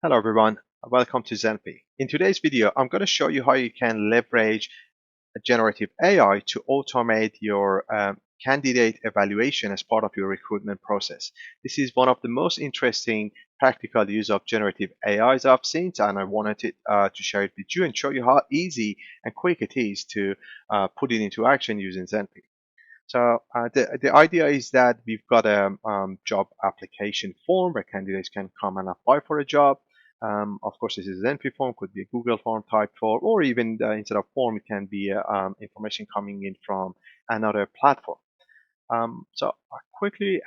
Hello everyone, welcome to Zenphi. In today's video, I'm going to show you how you can leverage generative AI to automate your candidate evaluation as part of your recruitment process. This is one of the most interesting practical use of generative AIs I've seen, and I wanted to share it with you and show you how easy and quick it is to put it into action using Zenphi. So the idea is that we've got a job application form where candidates can come and apply for a job. Of course, this is an Zenphi form, could be a Google form type form, or even instead of form, it can be information coming in from another platform. So I'll quickly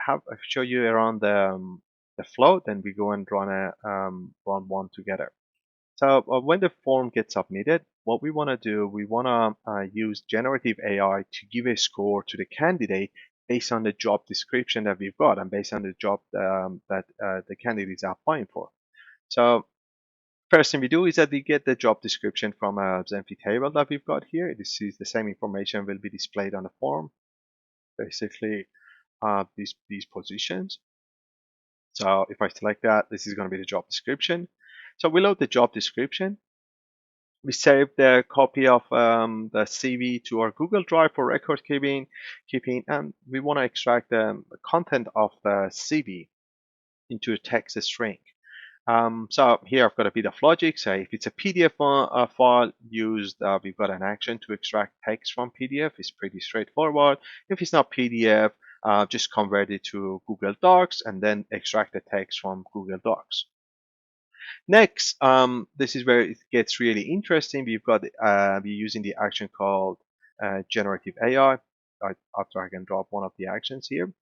show you around the flow, then we go and run one together. So when the form gets submitted, what we want to do, we want to use generative AI to give a score to the candidate based on the job description that we've got and based on the job that the candidate is applying for. So first thing we do is that we get the job description from a Zenphi table that we've got here. This is the same information will be displayed on the form, basically these positions. So if I select that, this is going to be the job description. So we load the job description. We save the copy of the CV to our Google Drive for record keeping, and we want to extract the content of the CV into a text string. So here I've got a bit of logic. So if it's a PDF file used, we've got an action to extract text from PDF. It's pretty straightforward. If it's not PDF, just convert it to Google Docs and then extract the text from Google Docs. Next, this is where it gets really interesting. We're using the action called generative AI. I'll drag and drop one of the actions here.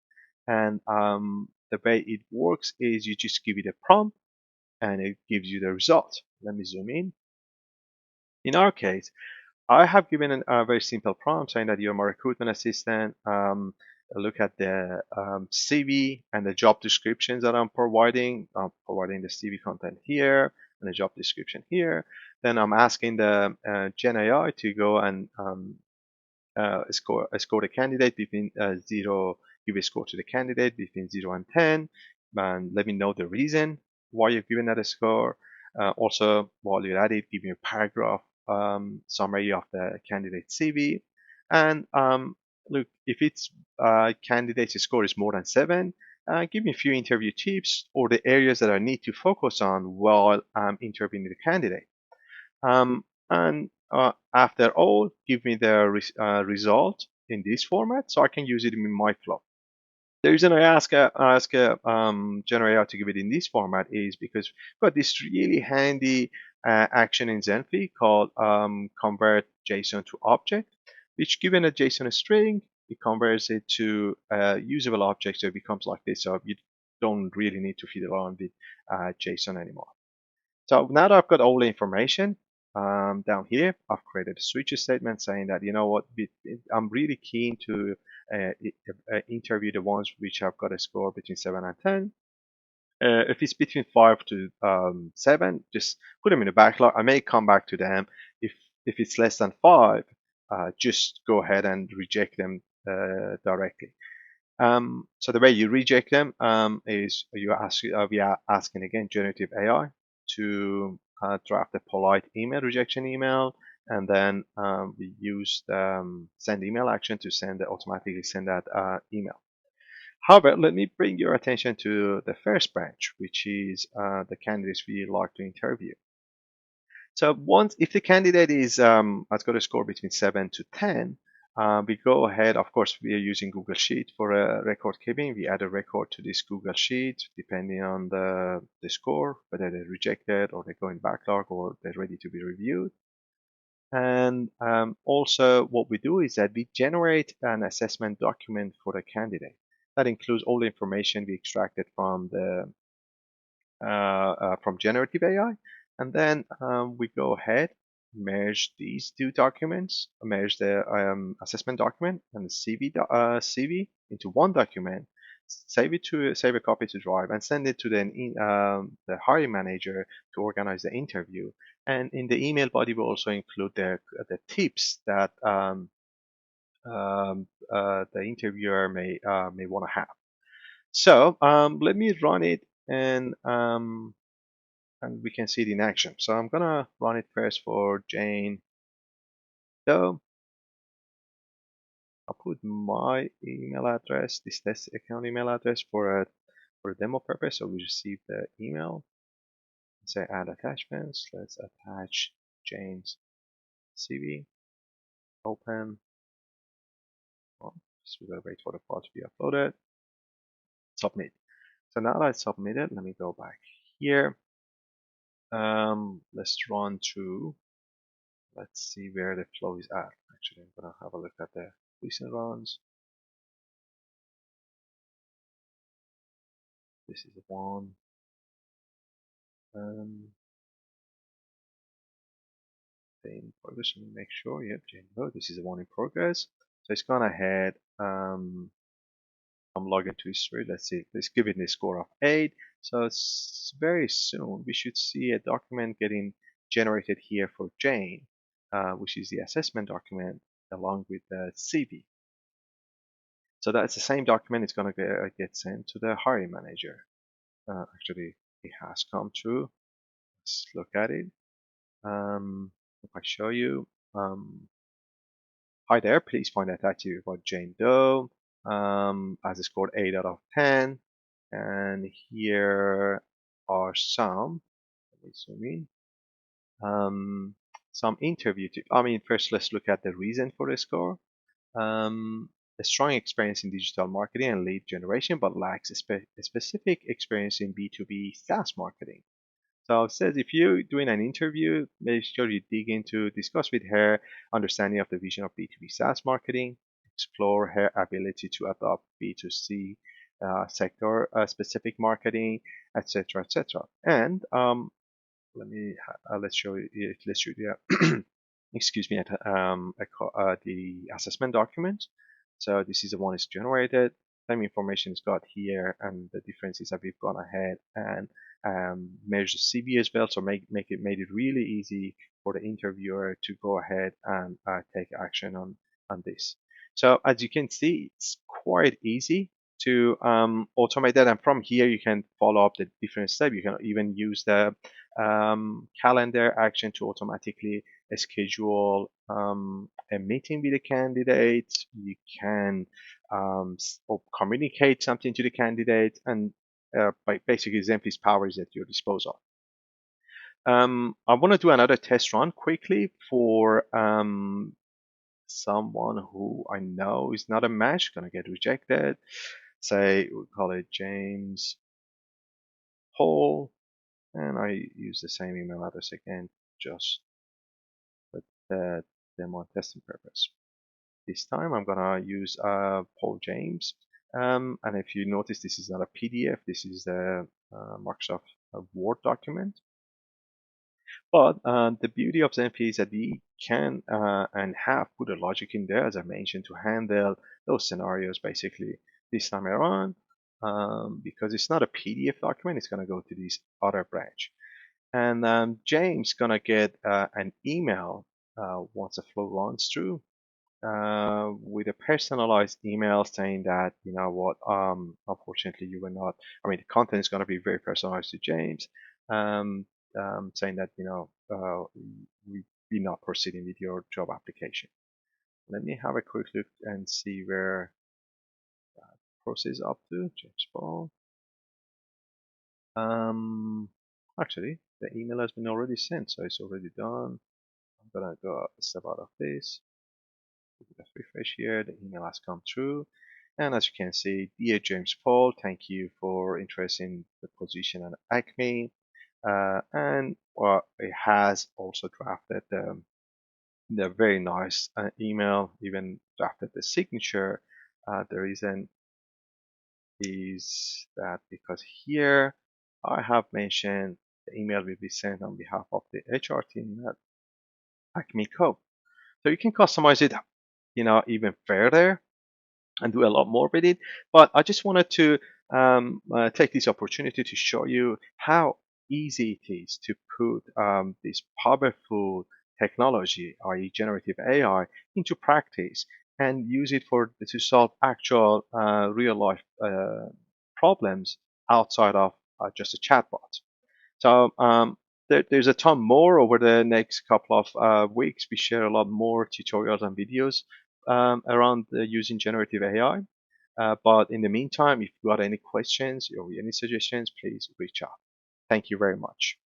And the way it works is you just give it a prompt and it gives you the result. Let me zoom in. In our case, I have given a very simple prompt saying that you're my recruitment assistant. Look at the CV and the job descriptions that I'm providing. I'm providing the CV content here and the job description here. Then I'm asking the Gen AI to go and score the candidate between give a score to the candidate between 0 and 10, and let me know the reason why you're giving that a score. Also, while you're at it, give me a paragraph summary of the candidate CV. And look, if it's candidate's score is more than 7, give me a few interview tips or the areas that I need to focus on while I'm interviewing the candidate. And after all, give me the result in this format so I can use it in my flow. The reason I ask Generative to give it in this format is because we've got this really handy action in Zenphi called convert JSON to object, which given a JSON string, it converts it to a usable object, so it becomes like this. So you don't really need to fiddle around with JSON anymore. So now that I've got all the information down here, I've created a switch statement saying that, you know what, I'm really keen to interview the ones which have got a score between 7 and 10. If it's between 5 to 7, just put them in the backlog. I may come back to them. If it's less than 5, just go ahead and reject them directly. So the way you reject them is we are asking again generative AI to draft a polite email, rejection email, and then we use the send email action to automatically send that email. However, let me bring your attention to the first branch, which is the candidates we like to interview. So if the candidate has got a score between 7 to 10, we go ahead. Of course, we are using Google Sheet for a record keeping. We add a record to this Google Sheet depending on the score, whether they're rejected or they go in backlog or they're ready to be reviewed. And also what we do is that we generate an assessment document for the candidate. That includes all the information we extracted from generative AI. And then we go ahead, merge these two documents, merge the assessment document and the CV into one document, save a copy to Drive, and send it to the hiring manager to organize the interview. And in the email body, we also include the tips that the interviewer may want to have. So let me run it and and we can see it in action. So I'm gonna run it first for Jane Doe. I'll put my email address, this test account email address for a demo purpose. So we receive the email. Say add attachments. Let's attach Jane's CV. Open. Oh, just we gotta wait for the file to be uploaded. Submit. So now that it's submitted, let me go back here. Let's run through. Let's see where the flow is at. Actually, I'm gonna have a look at the recent runs. This is the one. In progress. Let me make sure. Yep, this is the one in progress. So it's gone ahead. I'm logging to history. Let's see. Let's give it a score of 8. So it's very soon we should see a document getting generated here for Jane, which is the assessment document along with the CV. So that's the same document. It's going to get sent to the hiring manager. Actually, it has come through. Let's look at it. If I show you, hi there, please find attached about Jane Doe as a scored 8 out of 10. And here are some, let me zoom in, some interview. First let's look at the reason for the score. A strong experience in digital marketing and lead generation, but lacks a specific experience in B2B SaaS marketing. So it says if you're doing an interview, make sure you dig into, discuss with her understanding of the vision of B2B SaaS marketing, explore her ability to adopt B2C sector specific marketing, etc., etc. And let's show you, excuse me, the assessment document. So this is the one is generated. Same information is got here, and the difference is that we've gone ahead and measure the CV as well. So made it really easy for the interviewer to go ahead and take action on this. So as you can see, it's quite easy to automate that, and from here you can follow up the different steps. You can even use the calendar action to automatically schedule a meeting with the candidate. You can or communicate something to the candidate, and basically Zenphi's power is at your disposal. I want to do another test run quickly for someone who I know is not a match, gonna get rejected. Say we call it James Paul, and I use the same email address again, just for the demo testing purpose. This time I'm gonna use Paul James, and if you notice, this is not a PDF. This is the Microsoft Word document. But the beauty of Zenphi is that we can and have put a logic in there, as I mentioned, to handle those scenarios basically this time around. Because it's not a PDF document, it's going to go to this other branch. And James going to get an email once the flow runs through with a personalized email saying that, you know what, unfortunately you were not, the content is going to be very personalized to James, saying that, we're not proceeding with your job application. Let me have a quick look and see where that process is up to. James Paul. Actually, the email has been already sent, so it's already done. I'm gonna go a step out of this. Let's refresh here. The email has come through. And as you can see, dear James Paul, thank you for interest in the position at Acme. And it has also drafted the very nice email, even drafted the signature. The reason is that because here I have mentioned the email will be sent on behalf of the HR team at Acme Co. So you can customize it, even further and do a lot more with it. But I just wanted to take this opportunity to show you how easy it is to put this powerful technology, i.e. generative AI, into practice and use it to solve actual real life problems outside of just a chatbot. So there's a ton more over the next couple of weeks. We share a lot more tutorials and videos around using generative AI. But in the meantime, if you got any questions or any suggestions, please reach out. Thank you very much.